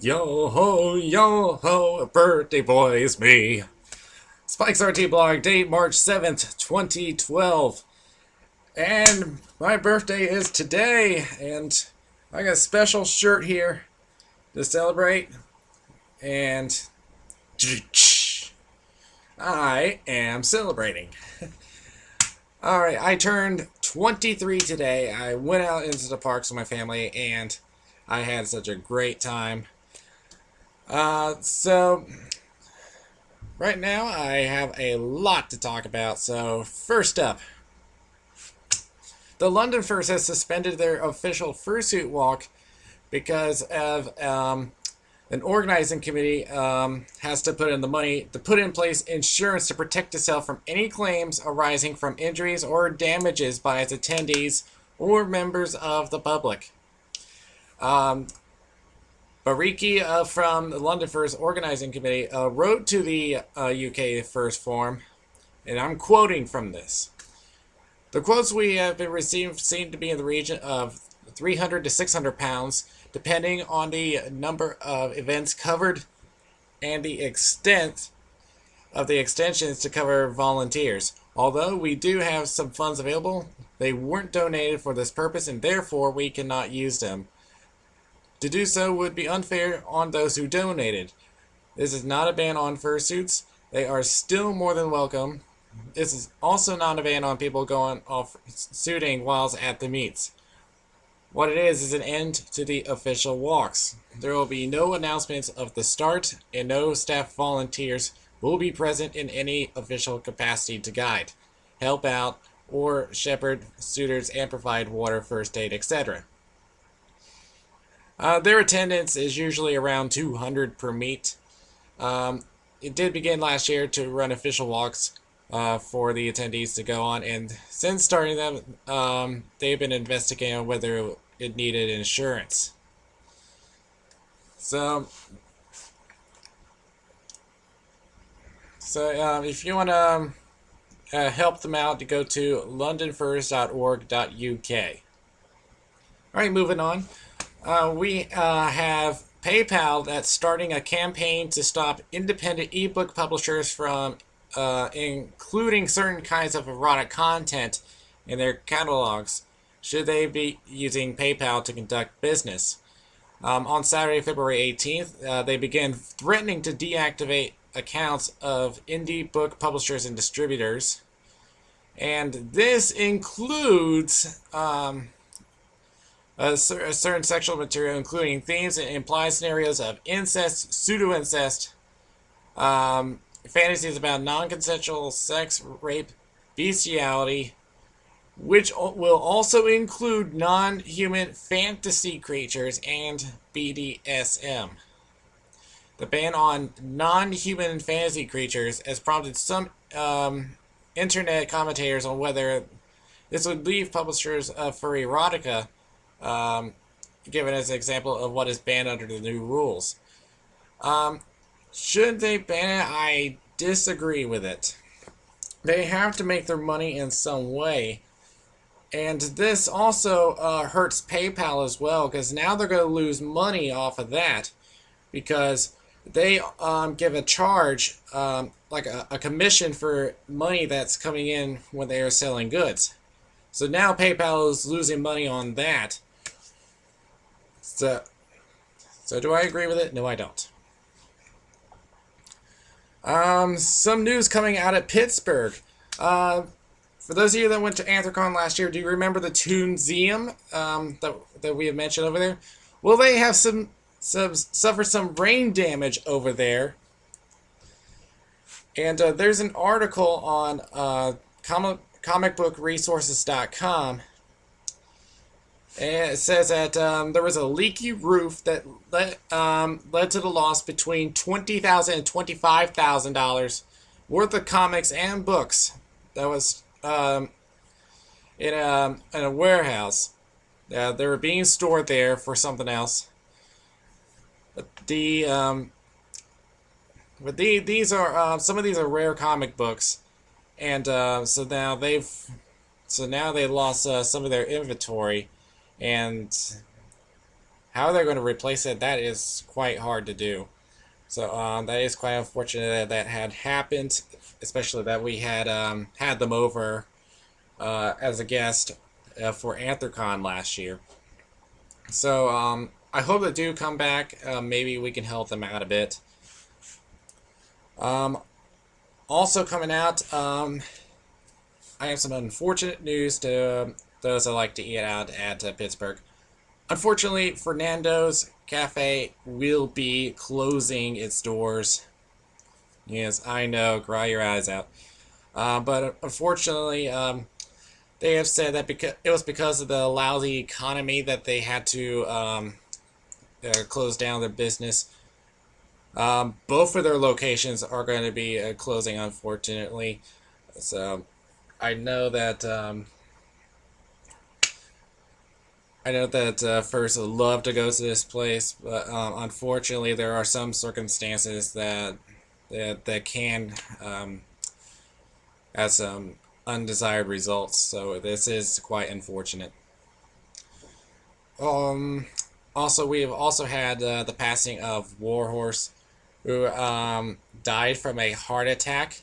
Yo ho, a birthday boy is me. Spike's RT blog, date March 7th, 2012. And my birthday is today, and I got a special shirt here to celebrate. And I am celebrating. Alright, I turned 23 today. I went out into the parks with my family, and I had such a great time. So right now I have a lot to talk about. So first up, the LondonFur has suspended their official fursuit walk because of an organizing committee has to put in the money to put in place insurance to protect itself from any claims arising from injuries or damages by its attendees or members of the public. Bariki from the LondonFur's organizing committee wrote to the UK First Forum, and I'm quoting from this. The quotes we have been receiving seem to be in the region of 300 to 600 pounds, depending on the number of events covered and the extent of the extensions to cover volunteers. Although we do have some funds available, they weren't donated for this purpose, and therefore we cannot use them. To do so would be unfair on those who donated. This is not a ban on fursuits. They are still more than welcome. This is also not a ban on people going off suiting whilst at the meets. What it is an end to the official walks. There will be no announcements of the start, and no staff volunteers will be present in any official capacity to guide, help out, or shepherd suitors and provide water, first aid, etc. Their attendance is usually around 200 per meet. It did begin last year to run official walks for the attendees to go on, and since starting them, they've been investigating whether it needed insurance. So if you want to help them out, you go to londonfurs.org.uk. Alright, moving on. We have PayPal that's starting a campaign to stop independent ebook publishers from including certain kinds of erotic content in their catalogs, should they be using PayPal to conduct business. On Saturday, February 18th, they began threatening to deactivate accounts of indie book publishers and distributors. And this includes a certain sexual material, including themes and implied scenarios of incest, pseudo-incest, fantasies about non-consensual sex, rape, bestiality, which will also include non-human fantasy creatures and BDSM. The ban on non-human fantasy creatures has prompted some internet commentators on whether this would leave publishers for erotica, given as an example of what is banned under the new rules. Should they ban it? I disagree with it. They have to make their money in some way. And this also hurts PayPal as well, because now they're going to lose money off of that, because they give a charge, like a commission for money that's coming in when they are selling goods. So now PayPal is losing money on that. So do I agree with it? No, I don't. Some news coming out of Pittsburgh. For those of you that went to Anthrocon last year, do you remember the Toonseum that we have mentioned over there? Well, they have suffered some rain damage over there. And there's an article on comicbookresources.com. And it says that there was a leaky roof that led to the loss between $20,000 and $25,000 worth of comics and books that was in a warehouse. They were being stored there for something else. But these are some of these are rare comic books, and so now they lost some of their inventory. And how they're going to replace it, that is quite hard to do. So that is quite unfortunate that that had happened, especially that we had had them over as a guest for Anthrocon last year. So I hope they do come back. Maybe we can help them out a bit. Also coming out, I have some unfortunate news to those that like to eat out at Pittsburgh. Unfortunately, Fernando's Cafe will be closing its doors. Yes, I know, cry your eyes out. But unfortunately, they have said that it was because of the lousy economy that they had to close down their business. Both of their locations are going to be closing, unfortunately. So I know that Furs would love to go to this place, but unfortunately, there are some circumstances that can have some undesired results. So this is quite unfortunate. Also, we have also had the passing of Waarhorse, who died from a heart attack.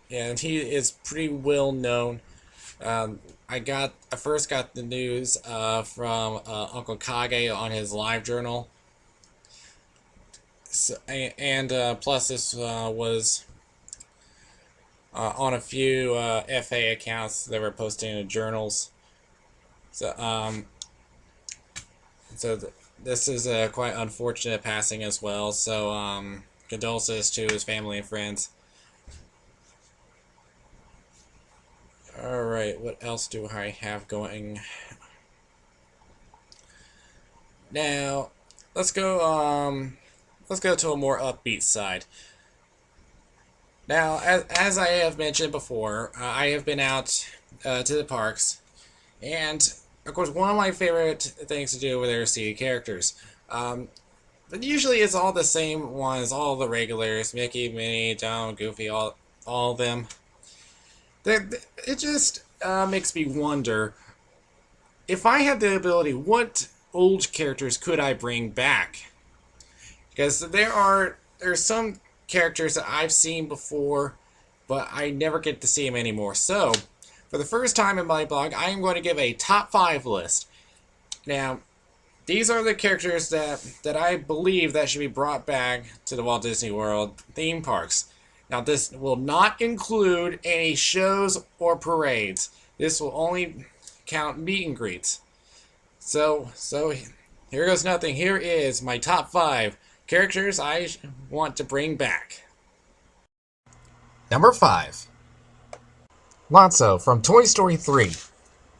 And he is pretty well known. I first got the news from Uncle Kage on his live journal. So, and plus this was on a few FA accounts that were posting in journals. So this is a quite unfortunate passing as well. So condolences to his family and friends. Alright, what else do I have going? Now, let's go to a more upbeat side. Now, as I have mentioned before, I have been out to the parks, and of course, one of my favorite things to do over there is see characters. But usually it's all the same ones, all the regulars, Mickey, Minnie, Donald, Goofy, all of them. It just makes me wonder, if I had the ability, what old characters could I bring back? Because there's some characters that I've seen before, but I never get to see them anymore. So, for the first time in my blog, I am going to give a top 5 list. Now, these are the characters that I believe that should be brought back to the Walt Disney World theme parks. Now, this will not include any shows or parades. This will only count meet and greets. So here goes nothing. Here is my top 5 characters I want to bring back. Number 5. Lotso from Toy Story 3.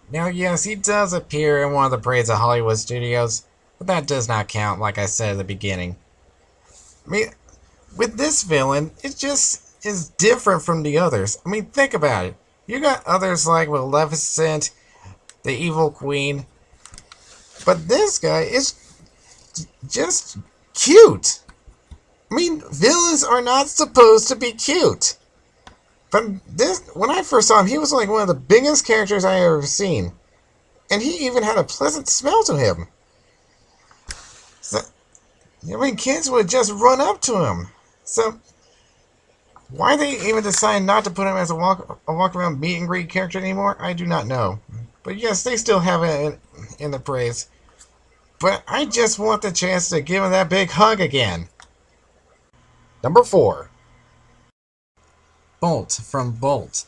Now, yes, he does appear in one of the parades at Hollywood Studios, but that does not count, like I said at the beginning. I mean, with this villain, it just is different from the others. I mean, think about it. You got others like Maleficent, the Evil Queen, but this guy is just cute. I mean, villains are not supposed to be cute. But when I first saw him, he was like one of the biggest characters I ever seen. And he even had a pleasant smell to him. So, I mean, kids would just run up to him. So, why they even decide not to put him as a walk-around meet and greet character anymore, I do not know. But yes, they still have it in the praise. But I just want the chance to give him that big hug again. Number 4. Bolt from Bolt.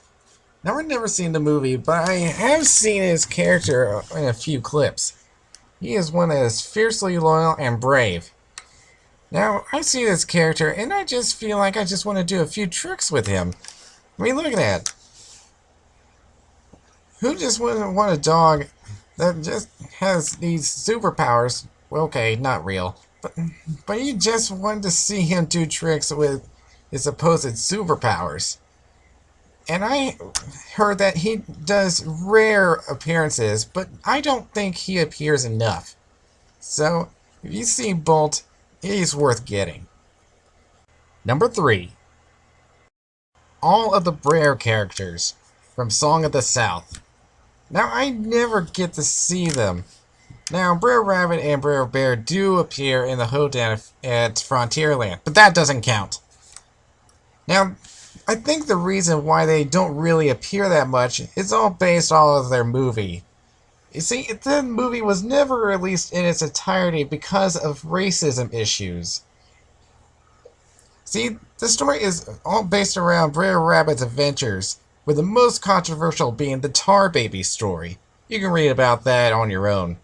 Now, I've never seen the movie, but I have seen his character in a few clips. He is one that is fiercely loyal and brave. Now, I see this character, and I just feel like I just want to do a few tricks with him. I mean, look at that. Who just wouldn't want a dog that just has these superpowers? Well, okay, not real. But you just wanted to see him do tricks with his supposed superpowers. And I heard that he does rare appearances, but I don't think he appears enough. So, if you see Bolt, he's worth getting. Number 3. All of the Brer characters from Song of the South. Now, I never get to see them. Now, Brer Rabbit and Brer Bear do appear in the hoedown at Frontierland, but that doesn't count. Now, I think the reason why they don't really appear that much is all based off of their movie. You see, the movie was never released in its entirety because of racism issues. See, the story is all based around Brer Rabbit's adventures, with the most controversial being the Tar Baby story. You can read about that on your own.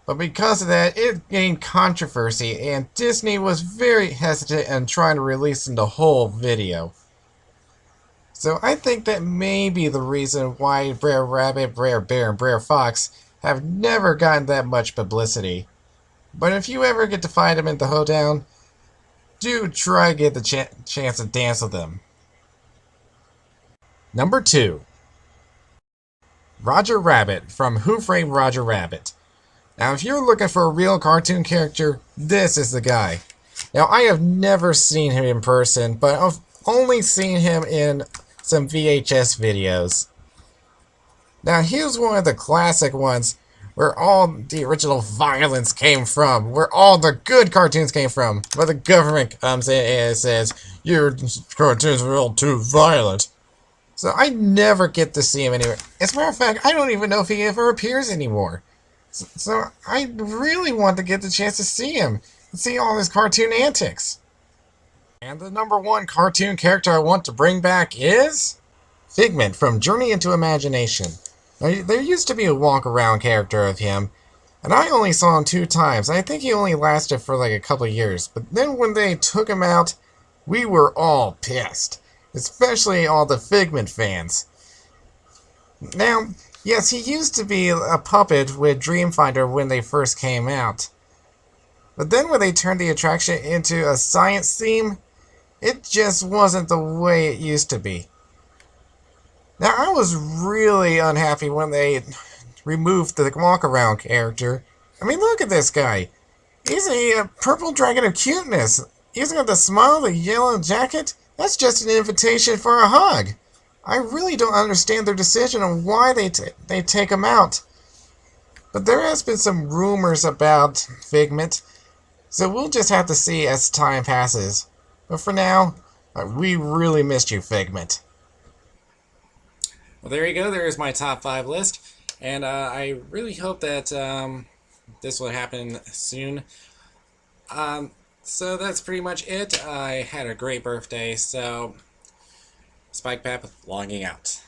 But because of that, it gained controversy, and Disney was very hesitant in trying to release the whole video. So I think that may be the reason why Brer Rabbit, Brer Bear, and Brer Fox have never gotten that much publicity. But if you ever get to find them in the hoedown, do try to get the chance to dance with them. Number 2. Roger Rabbit from Who Framed Roger Rabbit. Now, if you're looking for a real cartoon character, this is the guy. Now, I have never seen him in person, but I've only seen him in some VHS videos. Now, he was one of the classic ones where all the original violence came from, where all the good cartoons came from, where the government comes in and says, your cartoons are all too violent. So I never get to see him anywhere. As a matter of fact, I don't even know if he ever appears anymore. So I really want to get the chance to see him and see all his cartoon antics. And the number 1 cartoon character I want to bring back is Figment from Journey into Imagination. Now, there used to be a walk-around character of him, and I only saw him 2 times. I think he only lasted for like a couple years. But then when they took him out, we were all pissed. Especially all the Figment fans. Now, yes, he used to be a puppet with Dreamfinder when they first came out. But then when they turned the attraction into a science theme, it just wasn't the way it used to be. Now, I was really unhappy when they removed the walk-around character. I mean, look at this guy. He's a purple dragon of cuteness. He's got the smile, the yellow jacket. That's just an invitation for a hug. I really don't understand their decision on why they take him out. But there has been some rumors about Figment, so we'll just have to see as time passes. But for now, we really missed you, Figment. Well, there you go. There's my top 5 list. And I really hope that this will happen soon. So that's pretty much it. I had a great birthday, so Spike Pep logging out.